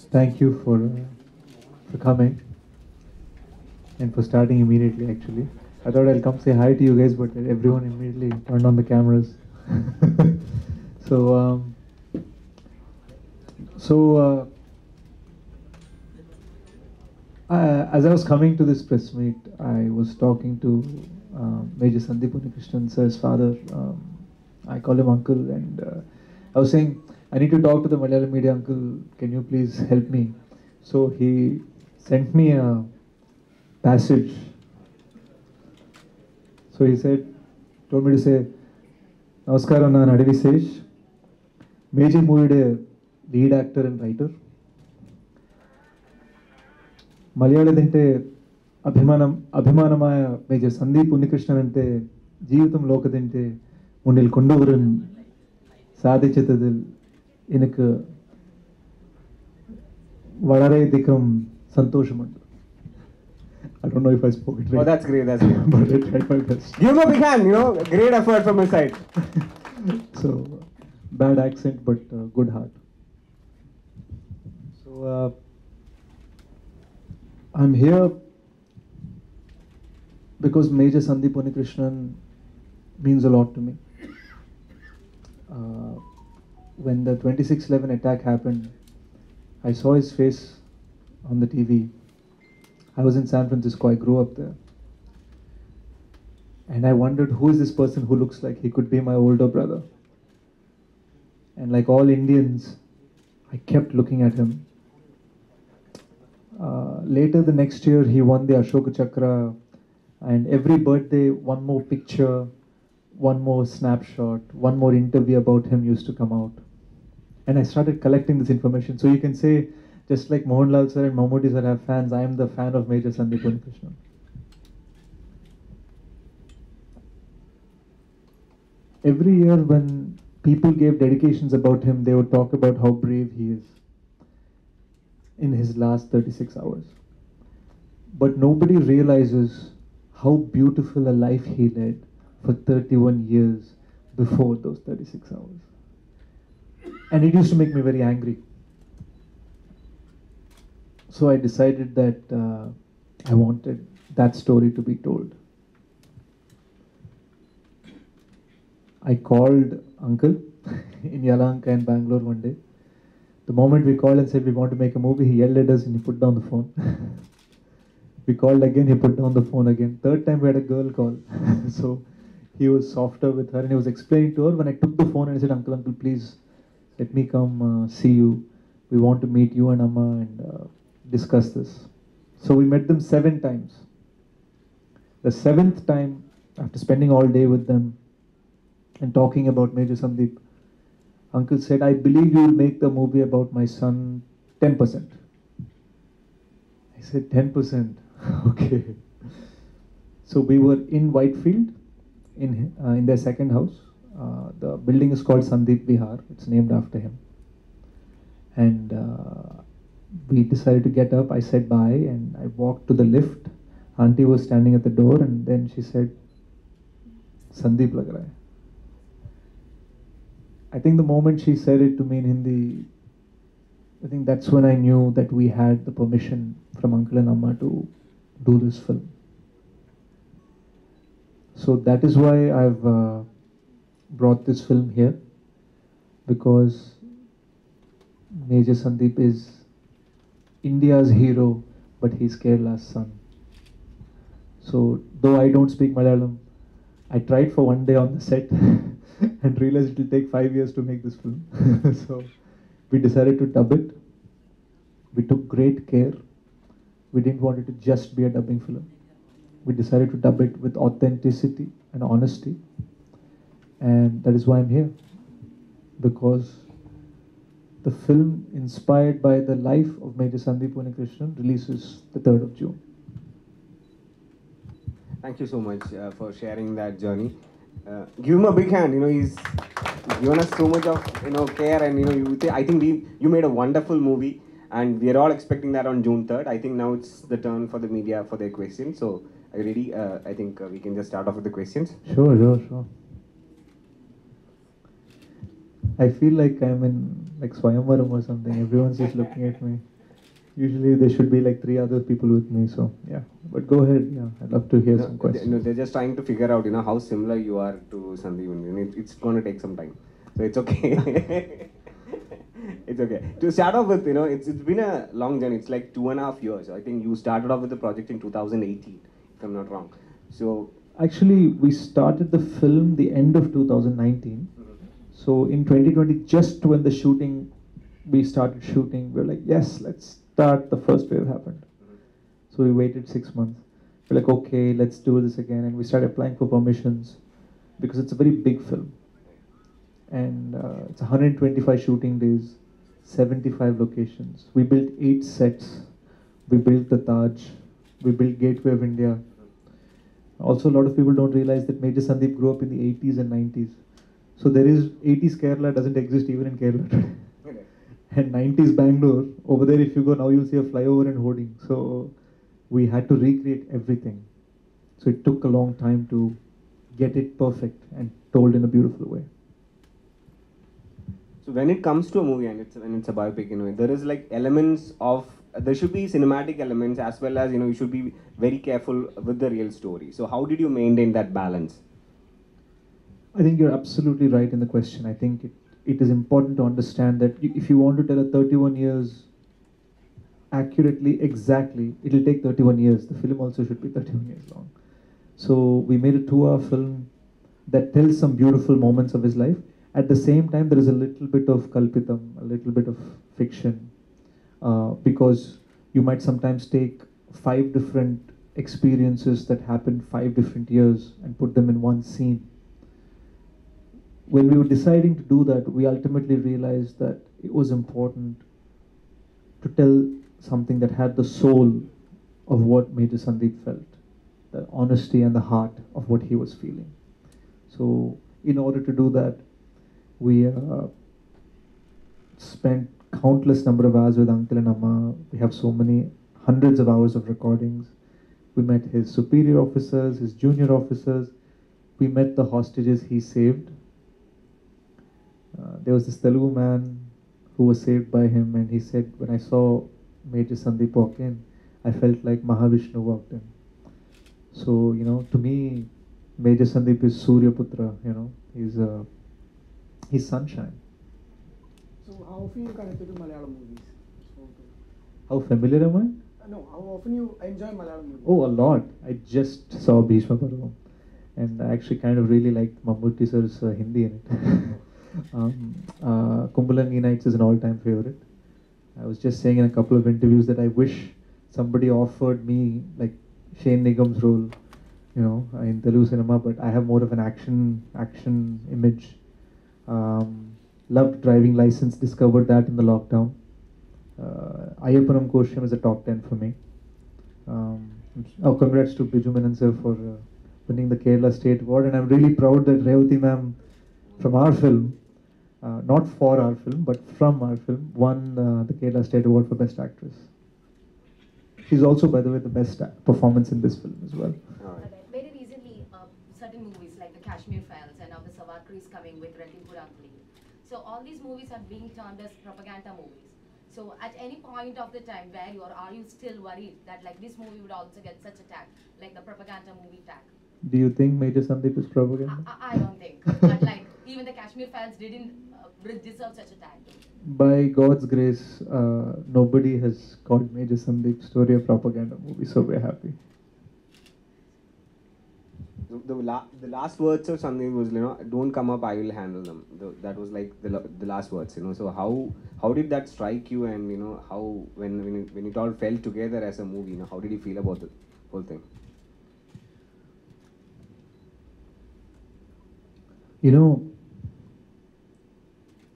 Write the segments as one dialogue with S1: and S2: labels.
S1: Thank you for coming and for starting immediately. Actually, I thought I'll come say hi to you guys, but everyone immediately turned on the cameras. so, so as I was coming to this press meet, I was talking to Major Sandeep Unnikrishnan sir's father. I call him uncle, and I was saying, I need to talk to the Malayalam media uncle. Can you please help me? So he sent me a passage. So he told me to say, Namaskaram, ನಾನು Adivi Sesh, major movie lead actor and writer. మలయాళదంటే అభిమానമായ major Sandeep Unnikrishnan అంటే ജീവിതത്തിലൊക്കതിന്റെ മുന്നിൽ കൊണ്ടുവരാൻ സാധിച്ചതിൽ എനിക്ക് വളരെയധികം സന്തോഷമുണ്ട്. I don't know if I spoke it right.
S2: Oh, that's great, that's great.
S1: But I tried my best.
S2: Give him a big hand, great effort from his side.
S1: So, bad accent, but good heart. So, I'm here because Major Sandeep Unnikrishnan means a lot to me. When the 26/11 attack happened, I saw his face on the TV. I was in San Francisco, I grew up there. And I wondered, who is this person who looks like he could be my older brother? And like all Indians, I kept looking at him. Later the next year, he won the Ashoka Chakra, and every birthday, one more picture, one more snapshot, one more interview about him used to come out. And I started collecting this information. So you can say, just like Mohanlal sir and Mammootty sir have fans, I am the fan of Major Sandeep Unnikrishnan. Every year when people gave dedications about him, they would talk about how brave he is in his last 36 hours. But nobody realizes how beautiful a life he led for 31 years before those 36 hours. And it used to make me very angry. So I decided that I wanted that story to be told. I called Uncle in Yelahanka in Bangalore one day. The moment we called and said we want to make a movie, he yelled at us and he put down the phone. We called again, he put down the phone again. Third time we had a girl call. So he was softer with her and he was explaining to her. When I took the phone and I said, Uncle, please let me come see you. We want to meet you and Amma and discuss this. So we met them 7 times. The 7th time, after spending all day with them and talking about Major Sandeep, Uncle said, I believe you will make the movie about my son 10%. I said, 10%? Okay. So we were in Whitefield, in their second house. The building is called Sandeep Vihar. It's named after him. And we decided to get up. I said bye and I walked to the lift. Auntie was standing at the door and then she said, Sandeep lag raha hai. I think the moment she said it to me in Hindi, I think that's when I knew that we had the permission from Uncle and Amma to do this film. So that is why I've brought this film here, because Major Sandeep is India's hero, but he's Kerala's son. So though I don't speak Malayalam, I tried for one day on the set and realized it will take 5 years to make this film. So we decided to dub it. We took great care. We didn't want it to just be a dubbing film. We decided to dub it with authenticity and honesty. And that is why I'm here. Because the film, inspired by the life of Major Sandeep Unnikrishnan, releases the 3rd of June.
S2: Thank you so much for sharing that journey. Give him a big hand. He's given us so much of care, and I think you made a wonderful movie, and we are all expecting that on June 3rd. I think now it's the turn for the media for their questions. So are you ready? I think we can just start off with the questions.
S1: Sure. I feel like I'm in like Swayamvaram or something. Everyone's just looking at me. Usually there should be like 3 other people with me, so yeah. But go ahead, yeah. I'd love to hear some questions.
S2: They're just trying to figure out, how similar you are to Sandeep. It's going to take some time, so it's okay. It's okay. To start off with, it's been a long journey. It's like 2.5 years. I think you started off with the project in 2018, if I'm not wrong. So
S1: Actually, we started the film the end of 2019. So in 2020, just when the shooting, we started shooting, we were like, yes, let's start. The first wave happened. So we waited 6 months. We're like, okay, let's do this again. And we started applying for permissions because it's a very big film. And it's 125 shooting days, 75 locations. We built 8 sets. We built the Taj. We built Gateway of India. Also, a lot of people don't realize that Major Sandeep grew up in the 80s and 90s. So there is 80s Kerala doesn't exist even in Kerala today. And 90s Bangalore, over there if you go now you'll see a flyover and hoarding. So we had to recreate everything. So it took a long time to get it perfect and told in a beautiful way.
S2: So when it comes to a movie and when it's a biopic, there is like elements of, there should be cinematic elements as well as, you should be very careful with the real story. So how did you maintain that balance?
S1: I think you're absolutely right in the question. I think it is important to understand that if you want to tell a 31 years accurately, exactly, it'll take 31 years. The film also should be 31 years long. So we made a 2-hour film that tells some beautiful moments of his life. At the same time, there is a little bit of kalpitam, a little bit of fiction, because you might sometimes take 5 different experiences that happened 5 different years and put them in one scene. When we were deciding to do that, we ultimately realized that it was important to tell something that had the soul of what Major Sandeep felt, the honesty and the heart of what he was feeling. So in order to do that, we spent countless number of hours with Uncle and Amma. We have so many hundreds of hours of recordings. We met his superior officers, his junior officers. We met the hostages he saved. There was this Telugu man who was saved by him, and he said, when I saw Major Sandeep walk in, I felt like Mahavishnu walked in. So, to me, Major Sandeep is Surya Putra, he's sunshine.
S3: So how often you connected to Malayalam movies?
S1: How familiar am I?
S3: No, how often you enjoy Malayalam movies?
S1: Oh, a lot. I just saw Bhishma Parvam, and I actually kind of really liked Mammootty sir's Hindi in it. Kumbalangi Nights is an all-time favorite. I was just saying in a couple of interviews that I wish somebody offered me like Shane Nigam's role, in Telugu cinema, but I have more of an action image. Loved Driving License, discovered that in the lockdown. Ayappanam Koshyam is a top 10 for me. Congrats to Biju Menon sir for winning the Kerala State Award, and I'm really proud that Revati ma'am from our film, not for our film, but from our film, won the Kerala State Award for Best Actress. She's also, by the way, the best performance in this film as well.
S4: Very recently, certain movies like the Kashmir Files and now the Savarkar is coming with Ranbir Kapoor. So all these movies are being termed as propaganda movies. So at any point of the time where are you still worried that like this movie would also get such a tag, like the propaganda movie tag?
S1: Do you think Major Sandeep is propaganda?
S4: I don't think. But like even the Kashmir Files didn't deserve such a tag.
S1: By God's grace, nobody has called Major Sandeep's story a propaganda movie, so we're happy.
S2: The last words of Sandeep was, don't come up, I will handle them. That was like the last words, So how did that strike you, and how when it all fell together as a movie, how did you feel about the whole thing?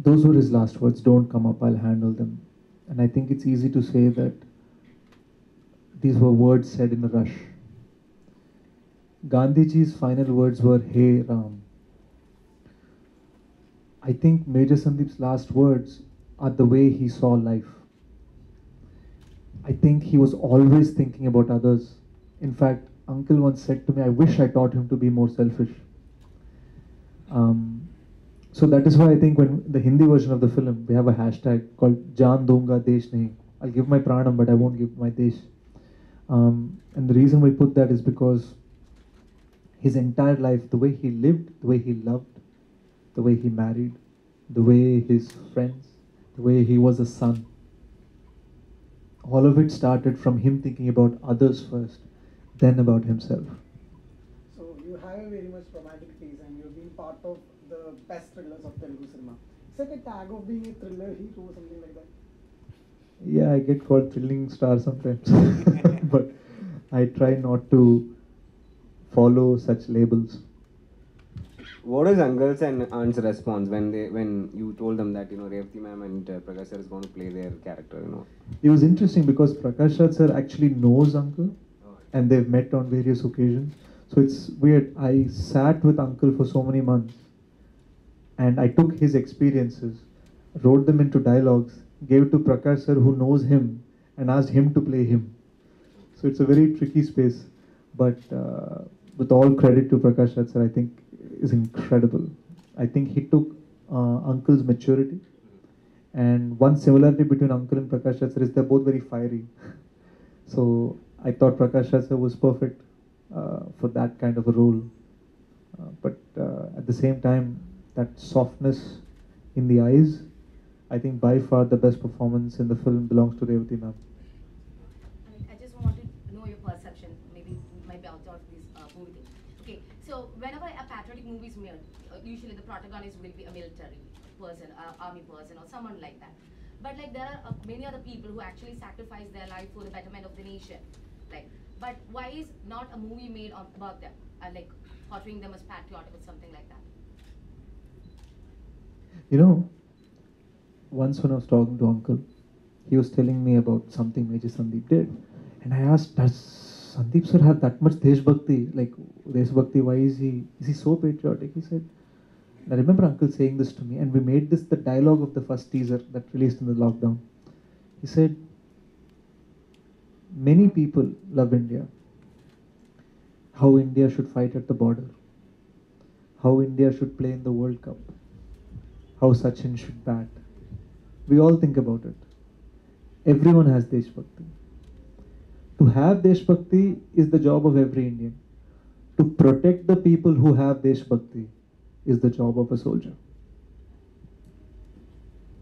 S1: Those were his last words. Don't come up, I'll handle them. And I think it's easy to say that these were words said in a rush. Gandhiji's final words were, Hey Ram. I think Major Sandeep's last words are the way he saw life. I think he was always thinking about others. In fact, Uncle once said to me, I wish I taught him to be more selfish. So that is why I think when the Hindi version of the film, we have a hashtag called Jaan Dunga Desh Nahi. I'll give my pranam, but I won't give my desh. And the reason we put that is because his entire life, the way he lived, the way he loved, the way he married, the way his friends, the way he was a son, all of it started from him thinking about others first, then about himself.
S3: So you have a very much romantic phase and you've been part of the best thrillers of Telugu cinema. Is that a tag of being a thriller hero or something like that?
S1: Yeah, I get called thrilling star sometimes, but I try not to follow such labels.
S2: What is uncle's and aunt's response when you told them that Revati ma'am and Prakash sir is going to play their character?
S1: It was interesting because Prakash Raj sir actually knows Uncle, and they've met on various occasions. So it's weird. I sat with Uncle for so many months, and I took his experiences, wrote them into dialogues, gave it to Prakash sir who knows him, and asked him to play him. So it's a very tricky space, but with all credit to Prakash Raj sir, I think is incredible. I think he took Uncle's maturity, and one similarity between Uncle and Prakash Raj sir is they're both very fiery. So I thought Prakash Raj sir was perfect for that kind of a role. But at the same time, that softness in the eyes, I think by far the best performance in the film belongs to Revati ma'am.
S4: I just wanted to know your perception, maybe out of this movie thing. Okay, so whenever a patriotic movie is made, usually the protagonist will be a military person, army person, or someone like that. But like there are many other people who actually sacrifice their life for the betterment of the nation. Like, but why is not a movie made about them, like portraying them as patriotic or something like that?
S1: Once when I was talking to Uncle, he was telling me about something Major Sandeep did. And I asked, does Sandeep sir have that much Deshbhakti? Like, Deshbhakti, why is he so patriotic? He said, I remember Uncle saying this to me, and we made this the dialogue of the first teaser that released in the lockdown. He said, many people love India. How India should fight at the border. How India should play in the World Cup. How Sachin should bat. We all think about it. Everyone has Deshbhakti. To have Deshbhakti is the job of every Indian. To protect the people who have Deshbhakti is the job of a soldier.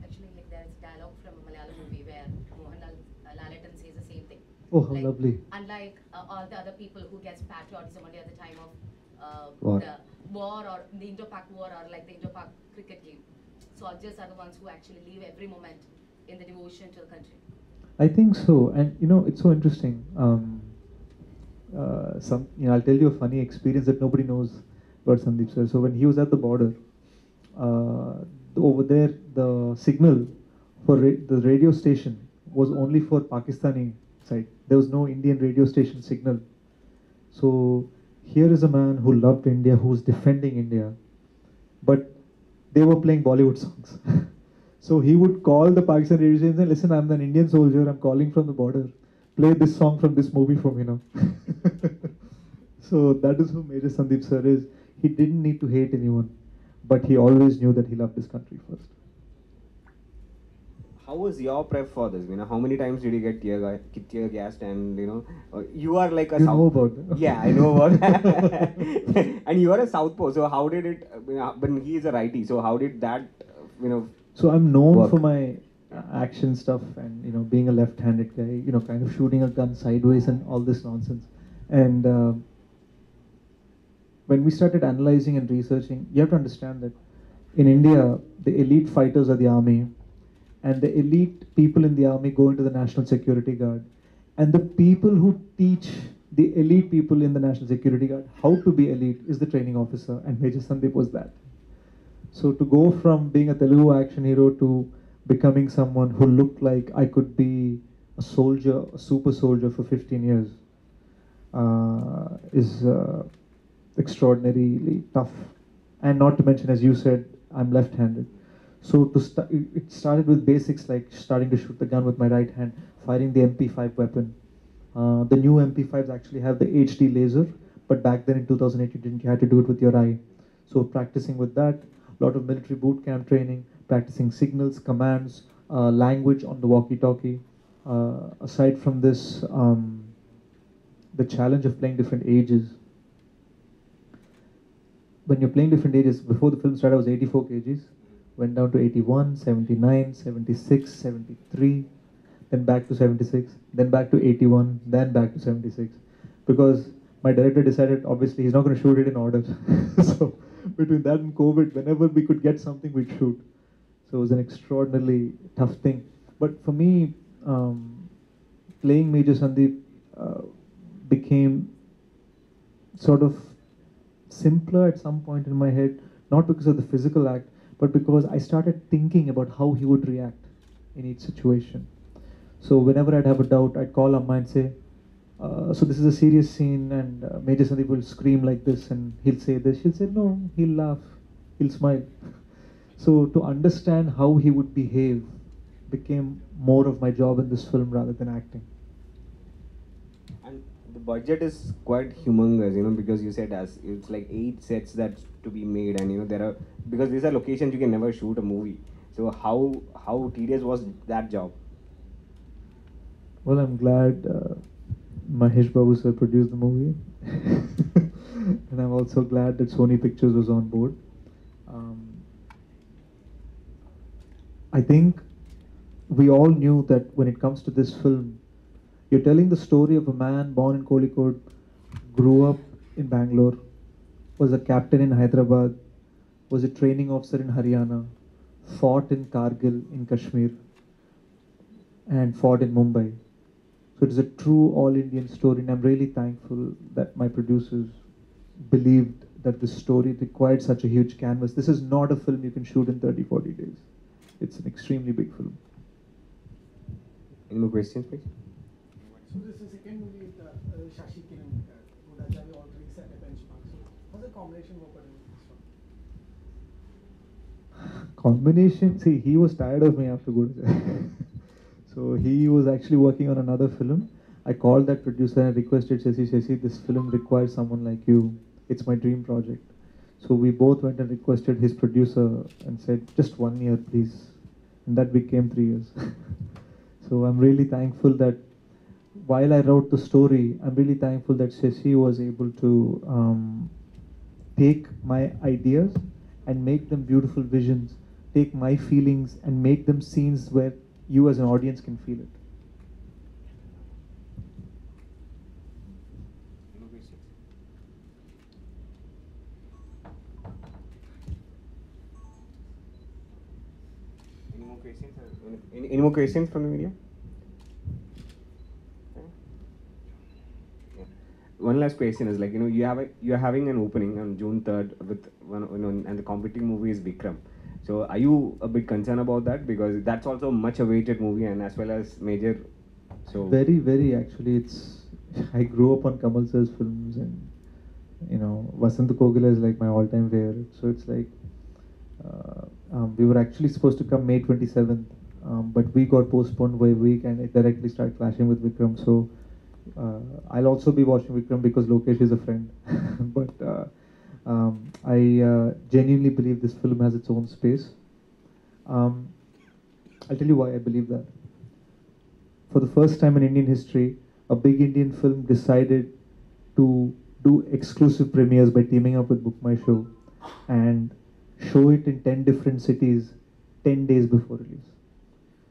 S4: Actually, like there is dialogue from a Malayalam movie where Mohanlal Lalatan says the same thing.
S1: Oh, how lovely.
S4: Unlike all the other people who gets patriotism only at the time of
S1: War.
S4: the war or the Indo-Pak war or like the Indo-Pak cricket game. Soldiers are the ones who actually live every moment in the devotion to the country.
S1: I think so, and it's so interesting. I'll tell you a funny experience that nobody knows about Sandeep sir. So when he was at the border, over there the signal for the radio station was only for Pakistani side. There was no Indian radio station signal. So here is a man who loved India, who was defending India, but they were playing Bollywood songs. So he would call the Pakistan radio station and say, listen, I'm an Indian soldier, I'm calling from the border. Play this song from this movie for me now. So that is who Major Sandeep sir is. He didn't need to hate anyone, but he always knew that he loved his country first.
S2: How was your prep for this? How many times did you get tear gassed? And you are like a
S1: You know about that.
S2: Yeah, I know about that. And you are a southpaw. So how did it? When he is a righty, so how did that?
S1: So I'm known
S2: work?
S1: for my action stuff and being a left-handed guy, kind of shooting a gun sideways and all this nonsense. And when we started analyzing and researching, you have to understand that in India, the elite fighters are the army, and the elite people in the army go into the National Security Guard. And the people who teach the elite people in the National Security Guard how to be elite is the training officer, and Major Sandeep was that. So to go from being a Telugu action hero to becoming someone who looked like I could be a soldier, a super soldier for 15 years is extraordinarily tough. And not to mention, as you said, I'm left-handed. So it started with basics like starting to shoot the gun with my right hand, firing the MP5 weapon. The new MP5s actually have the HD laser, but back then in 2008 you had to do it with your eye. So practicing with that, a lot of military boot camp training, practicing signals, commands, language on the walkie-talkie. Aside from this, the challenge of playing different ages. When you're playing different ages, before the film started, I was 84 kgs, went down to 81, 79, 76, 73, then back to 76, then back to 81, then back to 76. Because my director decided, obviously, he's not going to shoot it in order. So between that and COVID, whenever we could get something, we'd shoot. So it was an extraordinarily tough thing. But for me, playing Major Sandeep became sort of simpler at some point in my head, not because of the physical act, but because I started thinking about how he would react in each situation. So whenever I'd have a doubt, I'd call Amma and say, so this is a serious scene and Major Sandeep will scream like this and he'll say this. She'll say, no, he'll laugh, he'll smile. So to understand how he would behave became more of my job in this film rather than acting.
S2: And the budget is quite humongous, because you said as it's like 8 sets that to be made, and there are, because these are locations you can never shoot a movie. So how tedious was that job?
S1: Well, I'm glad Mahesh Babu sir produced the movie, and I'm also glad that Sony Pictures was on board. I think we all knew that when it comes to this film, you're telling the story of a man born in Kozhikode, grew up in Bangalore, was a captain in Hyderabad, was a training officer in Haryana, fought in Kargil in Kashmir, and fought in Mumbai. So it is a true all-Indian story, and I'm really thankful that my producers believed that this story required such a huge canvas. This is not a film you can shoot in 30-40 days. It's an extremely big film.
S2: Any more questions, please?
S3: So this is the second movie with Shashi Kiran. Godachavi already set a benchmark. So how's the combination work on this one?
S1: Combination, see, he was tired of me after Godachavi. So he was actually working on another film. I called that producer and requested, Shashi, this film requires someone like you. It's my dream project. So we both went and requested his producer and said, just 1 year, please. And that became 3 years. So I'm really thankful that while I wrote the story, I'm really thankful that Shashi was able to take my ideas and make them beautiful visions, take my feelings and make them scenes where you as an audience can feel it.
S2: Any more questions? Any more questions from the media? Yeah. One last question is like, you're having an opening on June 3rd with one, and the competing movie is Vikram. So are you a bit concerned about that? Because that's also a much awaited movie, and as well as Major. So
S1: Very, very actually, I grew up on Kamal sir's films, and Vasant Kogila is like my all-time favorite. So it's like, we were actually supposed to come May 27th, but we got postponed by a week and it directly started clashing with Vikram. So I'll also be watching Vikram because Lokesh is a friend. But I genuinely believe this film has its own space. I'll tell you why I believe that. For the first time in Indian history, a big Indian film decided to do exclusive premieres by teaming up with Book My Show and show it in 10 different cities 10 days before release.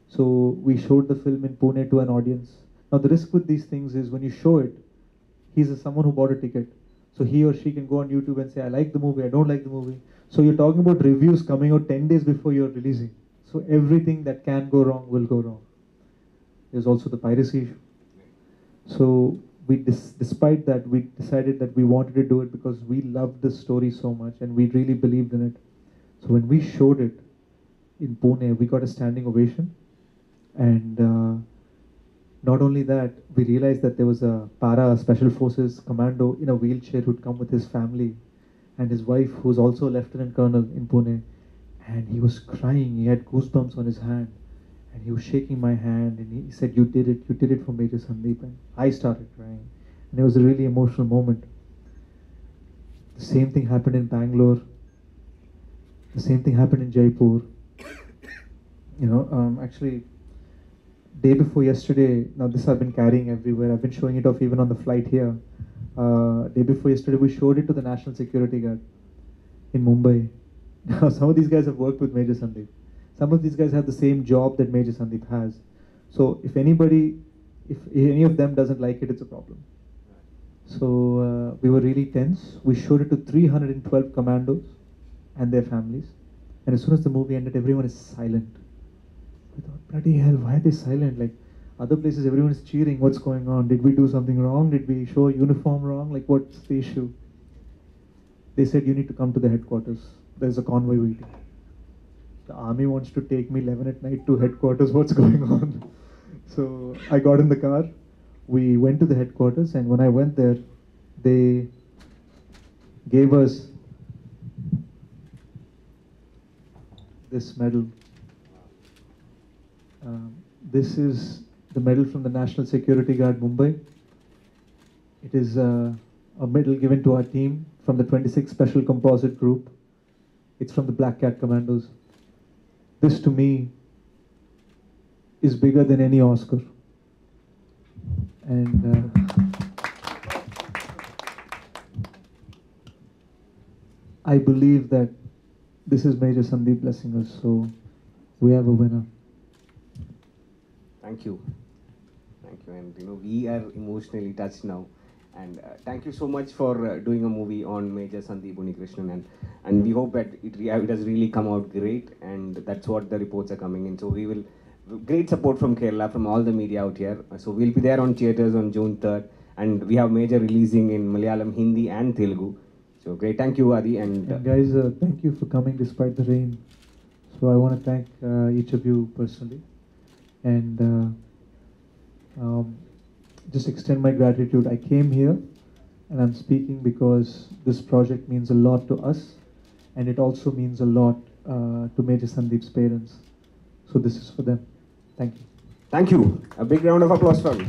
S1: So we showed the film in Pune to an audience. Now the risk with these things is when you show it, he's someone who bought a ticket. So he or she can go on YouTube and say, I like the movie, I don't like the movie. So you're talking about reviews coming out 10 days before you're releasing. So everything that can go wrong will go wrong. There's also the piracy issue. So despite that, we decided that we wanted to do it because we loved this story so much and we really believed in it. So when we showed it in Pune, we got a standing ovation. And not only that, we realized that there was a para special forces commando in a wheelchair who'd come with his family and his wife, who's also a lieutenant colonel in Pune. And he was crying, he had goosebumps on his hand. And he was shaking my hand and he said, you did it for Major Sandeep. And I started crying. And it was a really emotional moment. The same thing happened in Bangalore. The same thing happened in Jaipur. Actually, day before yesterday, now this I've been carrying everywhere. I've been showing it off even on the flight here. Day before yesterday, we showed it to the National Security Guard in Mumbai. Now, some of these guys have worked with Major Sandeep. Some of these guys have the same job that Major Sandeep has. So if any of them doesn't like it, it's a problem. So we were really tense. We showed it to 312 commandos and their families. And as soon as the movie ended, everyone is silent. I thought, bloody hell, why are they silent? Like, other places, everyone is cheering. What's going on? Did we do something wrong? Did we show a uniform wrong? Like, what's the issue? They said, you need to come to the headquarters. There's a convoy waiting. The army wants to take me 11 at night to headquarters. What's going on? So I got in the car. We went to the headquarters, and when I went there, they gave us this medal. This is the medal from the National Security Guard, Mumbai. It is a medal given to our team from the 26th Special Composite Group. It's from the Black Cat Commandos. This, to me, is bigger than any Oscar. And I believe that this is Major Sandeep blessing us, so we have a winner.
S2: Thank you. Thank you. And we are emotionally touched now. And thank you so much for doing a movie on Major Sandeep Unnikrishnan. And we hope that it has really come out great. And that's what the reports are coming in. So we will, great support from Kerala, from all the media out here. So we'll be there on theatres on June 3rd. And we have Major releasing in Malayalam, Hindi and Telugu. So great. Thank you, Adi. And
S1: guys, thank you for coming despite the rain. So I want to thank each of you personally. And just extend my gratitude. I came here and I'm speaking because this project means a lot to us, and it also means a lot to Major Sandeep's parents. So this is for them. Thank you.
S2: Thank you. A big round of applause for me.